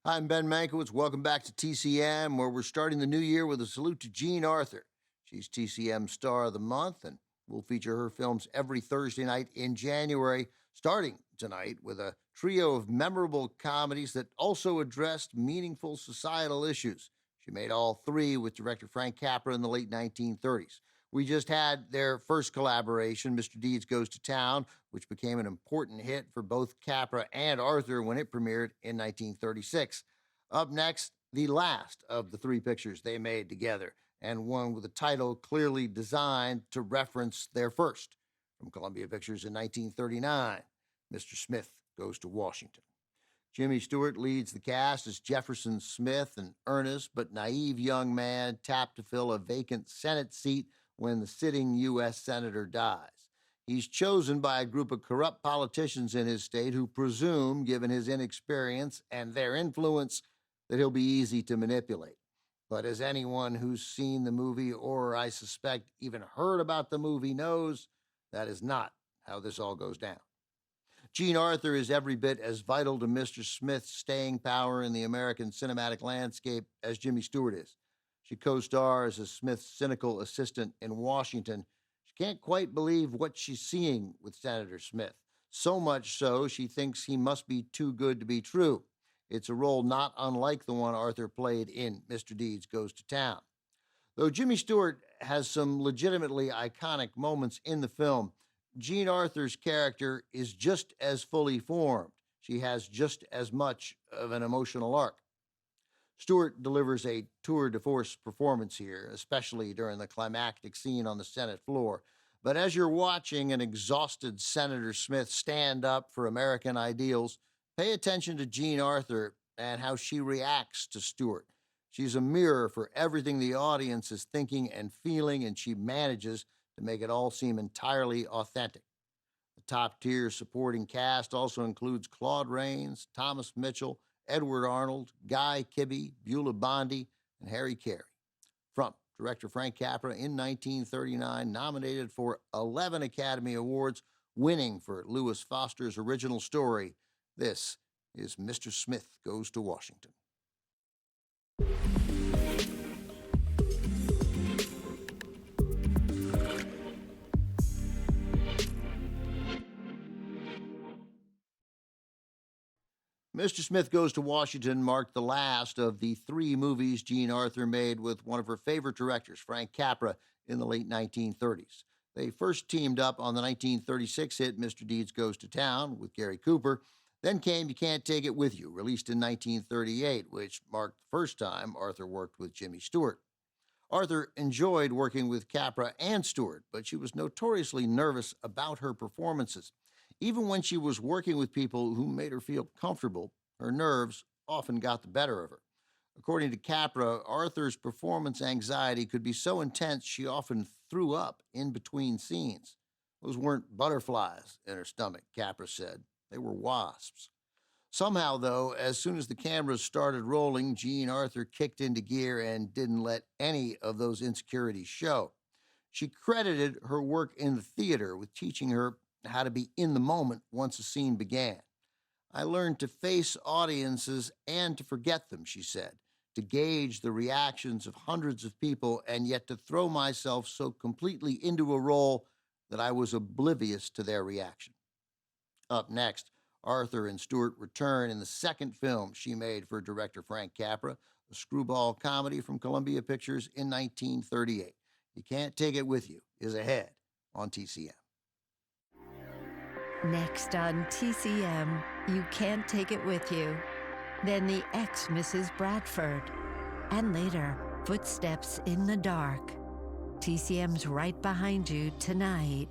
Hi, I'm Ben Mankiewicz. Welcome back to TCM, where we're starting the new year with a salute to Jean Arthur. She's TCM Star of the Month, and we'll feature her films every Thursday night in January, starting tonight with a trio of memorable comedies that also addressed meaningful societal issues. She made all three with director Frank Capra in the late 1930s. We just had their first collaboration, Mr. Deeds Goes to Town, which became an important hit for both Capra and Arthur when it premiered in 1936. Up next, the last of the three pictures they made together, and one with a title clearly designed to reference their first. From Columbia Pictures in 1939, Mr. Smith Goes to Washington. Jimmy Stewart leads the cast as Jefferson Smith, an earnest but naive young man tapped to fill a vacant Senate seat when the sitting U.S. Senator dies. He's chosen by a group of corrupt politicians in his state who presume, given his inexperience and their influence, that he'll be easy to manipulate. But as anyone who's seen the movie, or I suspect even heard about the movie, knows, that is not how this all goes down. Jean Arthur is every bit as vital to Mr. Smith's staying power in the American cinematic landscape as Jimmy Stewart is. She co-stars as Smith's cynical assistant in Washington. She can't quite believe what she's seeing with Senator Smith. So much so, she thinks he must be too good to be true. It's a role not unlike the one Arthur played in Mr. Deeds Goes to Town. Though Jimmy Stewart has some legitimately iconic moments in the film, Jean Arthur's character is just as fully formed. She has just as much of an emotional arc. Stewart delivers a tour de force performance here, especially during the climactic scene on the Senate floor. But as you're watching an exhausted Senator Smith stand up for American ideals, pay attention to Jean Arthur and how she reacts to Stewart. She's a mirror for everything the audience is thinking and feeling, and she manages to make it all seem entirely authentic. The top-tier supporting cast also includes Claude Rains, Thomas Mitchell, Edward Arnold, Guy Kibbe, Beulah Bondi, and Harry Carey. From director Frank Capra in 1939, nominated for 11 Academy Awards, winning for Lewis Foster's original story, this is Mr. Smith Goes to Washington. Mr. Smith Goes to Washington marked the last of the three movies Jean Arthur made with one of her favorite directors, Frank Capra, in the late 1930s. They first teamed up on the 1936 hit Mr. Deeds Goes to Town with Gary Cooper. Then came You Can't Take It With You, released in 1938, which marked the first time Arthur worked with Jimmy Stewart. Arthur enjoyed working with Capra and Stewart, but she was notoriously nervous about her performances. Even when she was working with people who made her feel comfortable, her nerves often got the better of her. According to Capra, Arthur's performance anxiety could be so intense she often threw up in between scenes. Those weren't butterflies in her stomach, Capra said. They were wasps. Somehow, though, as soon as the cameras started rolling, Jean Arthur kicked into gear and didn't let any of those insecurities show. She credited her work in the theater with teaching her how to be in the moment once a scene began. I learned to face audiences and to forget them, she said, to gauge the reactions of hundreds of people and yet to throw myself so completely into a role that I was oblivious to their reaction. Up next, Arthur and Stewart return in the second film she made for director Frank Capra, a screwball comedy from Columbia Pictures in 1938. You Can't Take It With You is ahead on TCM. Next on TCM, You Can't Take It With You. Then the ex-Mrs. Bradford. And later, Footsteps in the Dark. TCM's right behind you tonight.